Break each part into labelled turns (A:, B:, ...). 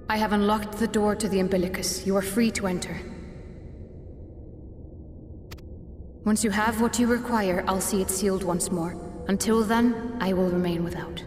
A: I have unlocked the door to the umbilicus. You are free to enter. Once you have what you require, I'll see it sealed once more. Until then, I will remain without.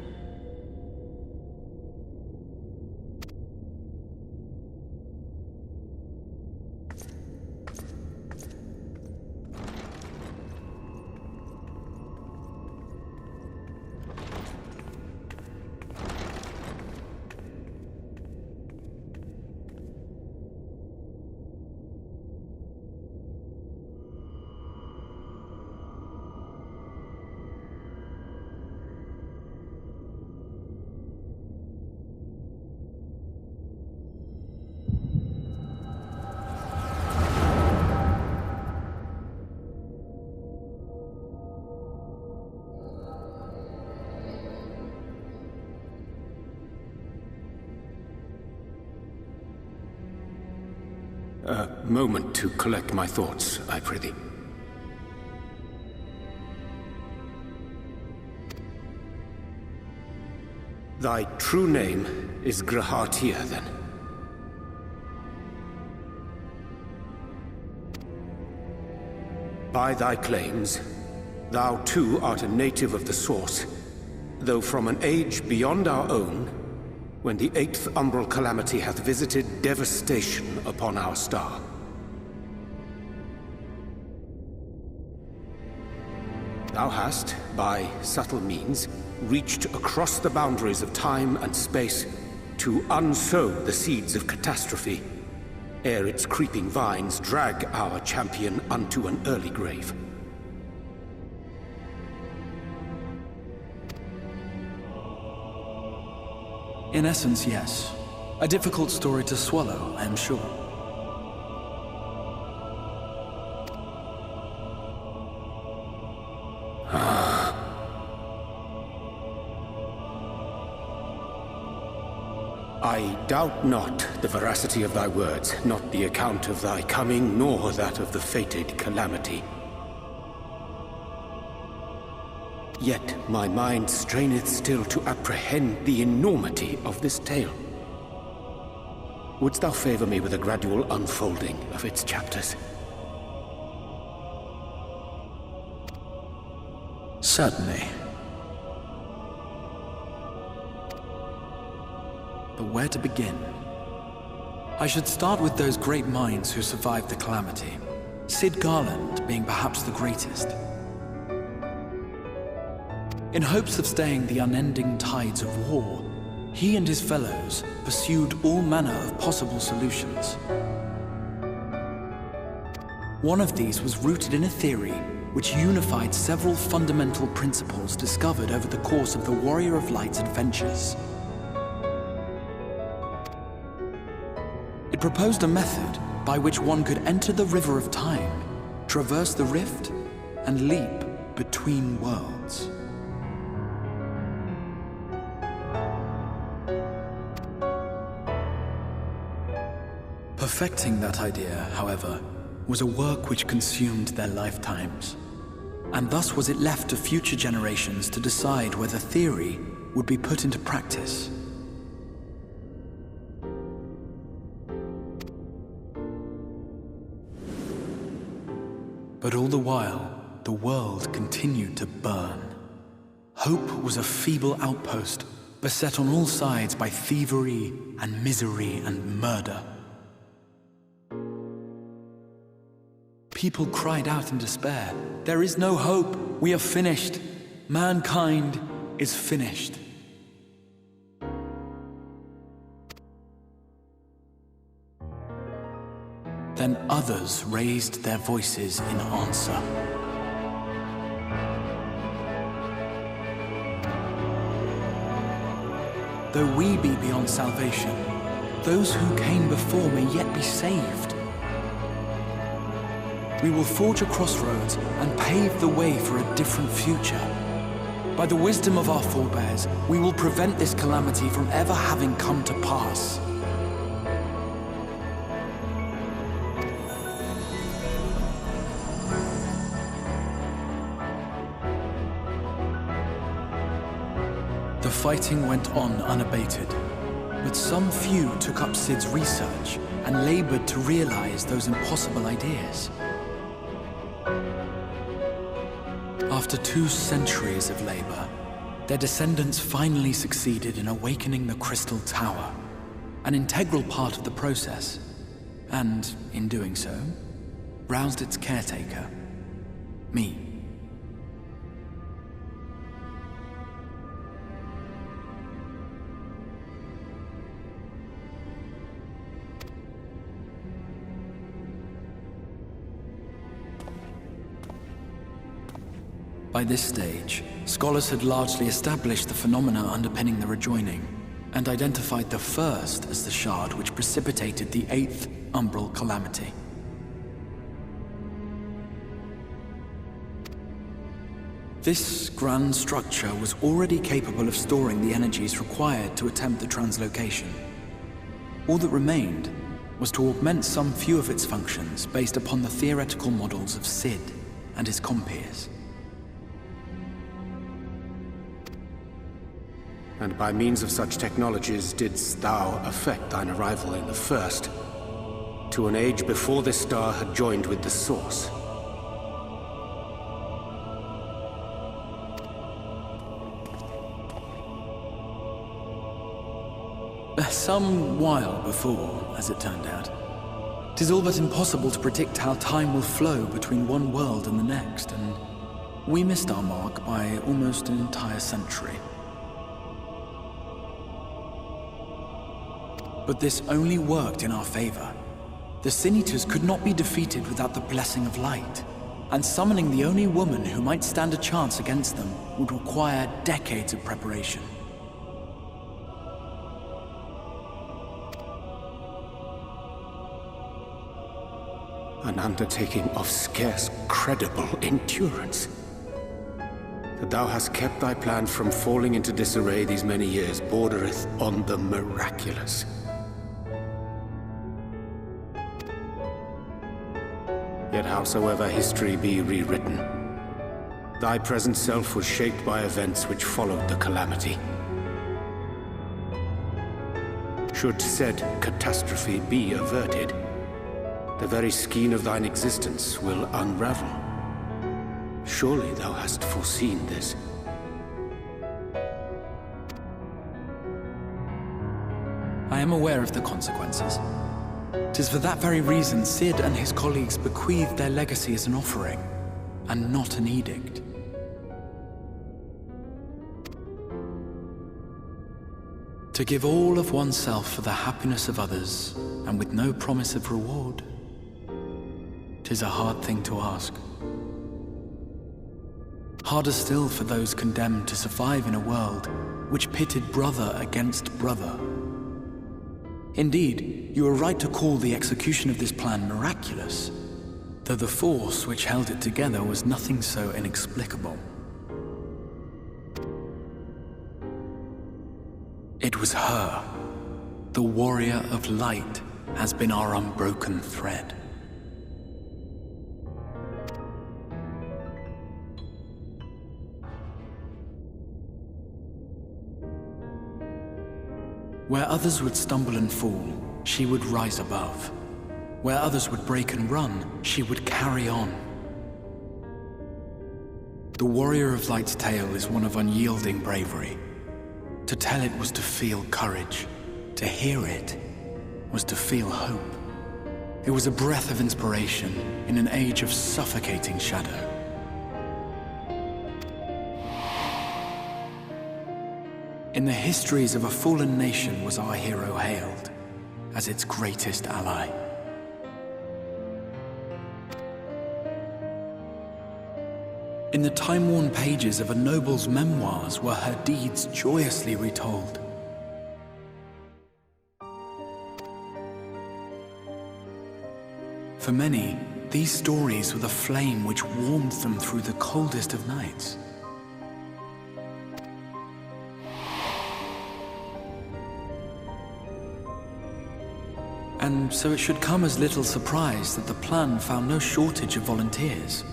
B: A moment to collect my thoughts, I prithee. Thy true name is Grahatia, then? By thy claims, thou too art a native of the Source, though from an age beyond our own, when the 8th umbral calamity hath visited devastation upon our star. Thou hast, by subtle means, reached across the boundaries of time and space to unsow the seeds of catastrophe, ere its creeping vines drag our champion unto an early grave.
C: In essence, yes. A difficult story to swallow, I am sure.
B: I doubt not the veracity of thy words, not the account of thy coming, nor that of the fated calamity. Yet my mind straineth still to apprehend the enormity of this tale. Wouldst thou favor me with a gradual unfolding of its chapters?
C: Certainly. But where to begin? I should start with those great minds who survived the calamity. Sid Garland being perhaps the greatest. In hopes of staying the unending tides of war, he and his fellows pursued all manner of possible solutions. One of these was rooted in a theory which unified several fundamental principles discovered over the course of the Warrior of Light's adventures. It proposed a method by which one could enter the River of Time, traverse the rift, and leap between worlds. Perfecting that idea, however, was a work which consumed their lifetimes, and thus was it left to future generations to decide whether theory would be put into practice. But all the while, the world continued to burn. Hope was a feeble outpost, beset on all sides by thievery and misery and murder. People cried out in despair, "There is no hope! We are finished! Mankind is finished!" Then others raised their voices in answer. Though we be beyond salvation, those who came before may yet be saved. We will forge a crossroads and pave the way for a different future. By the wisdom of our forebears, we will prevent this calamity from ever having come to pass. The fighting went on unabated. But some few took up Sid's research and labored to realize those impossible ideas. After 2 centuries of labor, their descendants finally succeeded in awakening the Crystal Tower, an integral part of the process, and, in doing so, roused its caretaker, me. By this stage, scholars had largely established the phenomena underpinning the rejoining, and identified the first as the shard which precipitated the 8th umbral calamity. This grand structure was already capable of storing the energies required to attempt the translocation. All that remained was to augment some few of its functions based upon the theoretical models of Sid and his compeers.
B: And by means of such technologies didst thou effect thine arrival in the first, to an age before this star had joined with the Source.
C: Some while before, as it turned out. 'Tis all but impossible to predict how time will flow between one world and the next, and we missed our mark by almost an entire century. But this only worked in our favor. The Sin Eaters could not be defeated without the blessing of light, and summoning the only woman who might stand a chance against them would require decades of preparation.
B: An undertaking of scarce credible endurance. That thou hast kept thy plan from falling into disarray these many years bordereth on the miraculous. Yet howsoever history be rewritten, thy present self was shaped by events which followed the calamity. Should said catastrophe be averted, the very skein of thine existence will unravel. Surely thou hast foreseen this.
C: I am aware of the consequences. 'Tis for that very reason Sid and his colleagues bequeathed their legacy as an offering, and not an edict. To give all of oneself for the happiness of others, and with no promise of reward, 'tis a hard thing to ask. Harder still for those condemned to survive in a world which pitted brother against brother. Indeed, you are right to call the execution of this plan miraculous, though the force which held it together was nothing so inexplicable. It was her. The warrior of light has been our unbroken thread. Where others would stumble and fall, she would rise above. Where others would break and run, she would carry on. The Warrior of Light's tale is one of unyielding bravery. To tell it was to feel courage. To hear it was to feel hope. It was a breath of inspiration in an age of suffocating shadow. In the histories of a fallen nation was our hero hailed as its greatest ally. In the time-worn pages of a noble's memoirs were her deeds joyously retold. For many, these stories were the flame which warmed them through the coldest of nights. And so it should come as little surprise that the plan found no shortage of volunteers,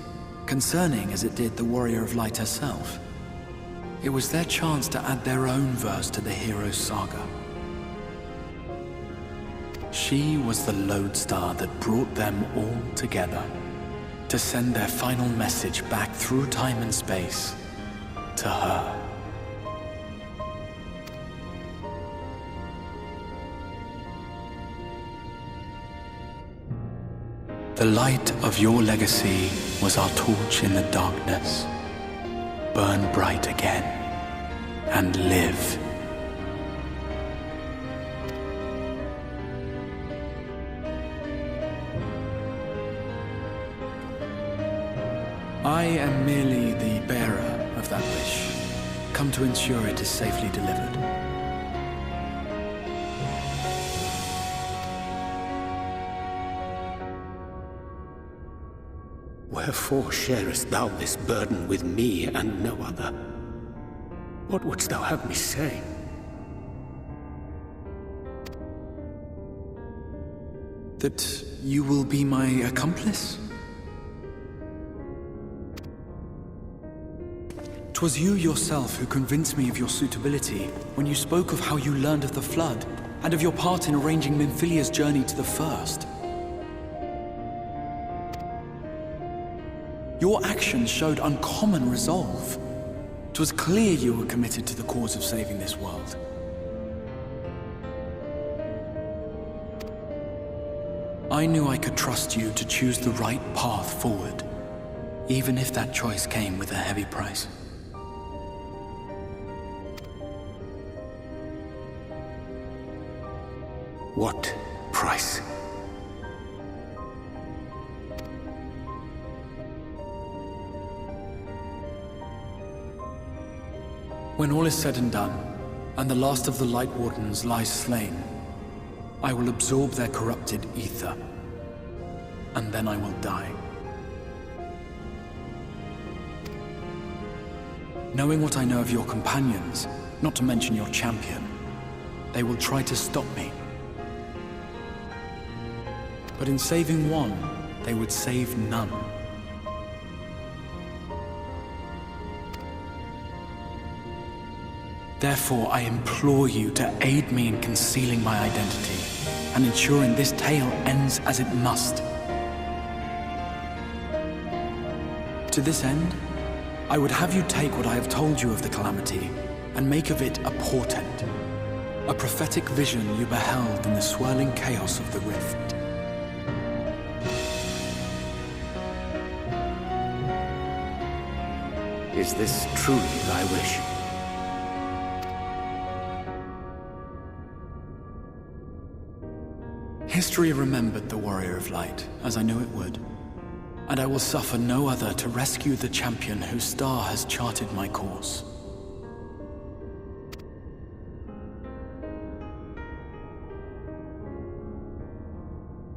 C: concerning as it did the Warrior of Light herself. It was their chance to add their own verse to the hero's saga. She was the lodestar that brought them all together to send their final message back through time and space to her. The light of your legacy was our torch in the darkness. Burn bright again and live. I am merely the bearer of that wish, come to ensure it is safely delivered.
B: Wherefore sharest thou this burden with me and no other? What wouldst thou have me say?
C: That you will be my accomplice? 'Twas you yourself who convinced me of your suitability when you spoke of how you learned of the Flood and of your part in arranging Minfilia's journey to the First. Your actions showed uncommon resolve. 'Twas clear you were committed to the cause of saving this world. I knew I could trust you to choose the right path forward, even if that choice came with a heavy price.
B: What price?
C: When all is said and done, and the last of the Light Wardens lies slain, I will absorb their corrupted ether, and then I will die. Knowing what I know of your companions, not to mention your champion, they will try to stop me. But in saving one, they would save none. Therefore, I implore you to aid me in concealing my identity and ensuring this tale ends as it must. To this end, I would have you take what I have told you of the Calamity and make of it a portent, a prophetic vision you beheld in the swirling chaos of the Rift.
B: Is this truly thy wish?
C: History remembered the Warrior of Light, as I knew it would, and I will suffer no other to rescue the champion whose star has charted my course.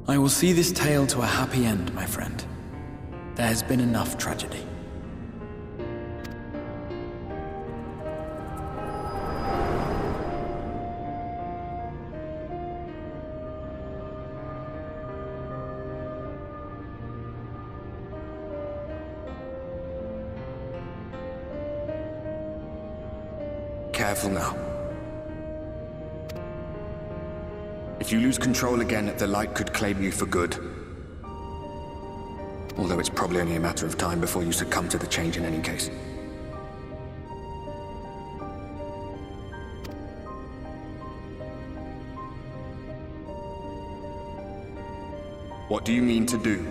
C: I will see this tale to a happy end, my friend. There has been enough tragedy.
D: Careful now. If you lose control again, the Light could claim you for good. Although it's probably only a matter of time before you succumb to the change in any case. What do you mean to do?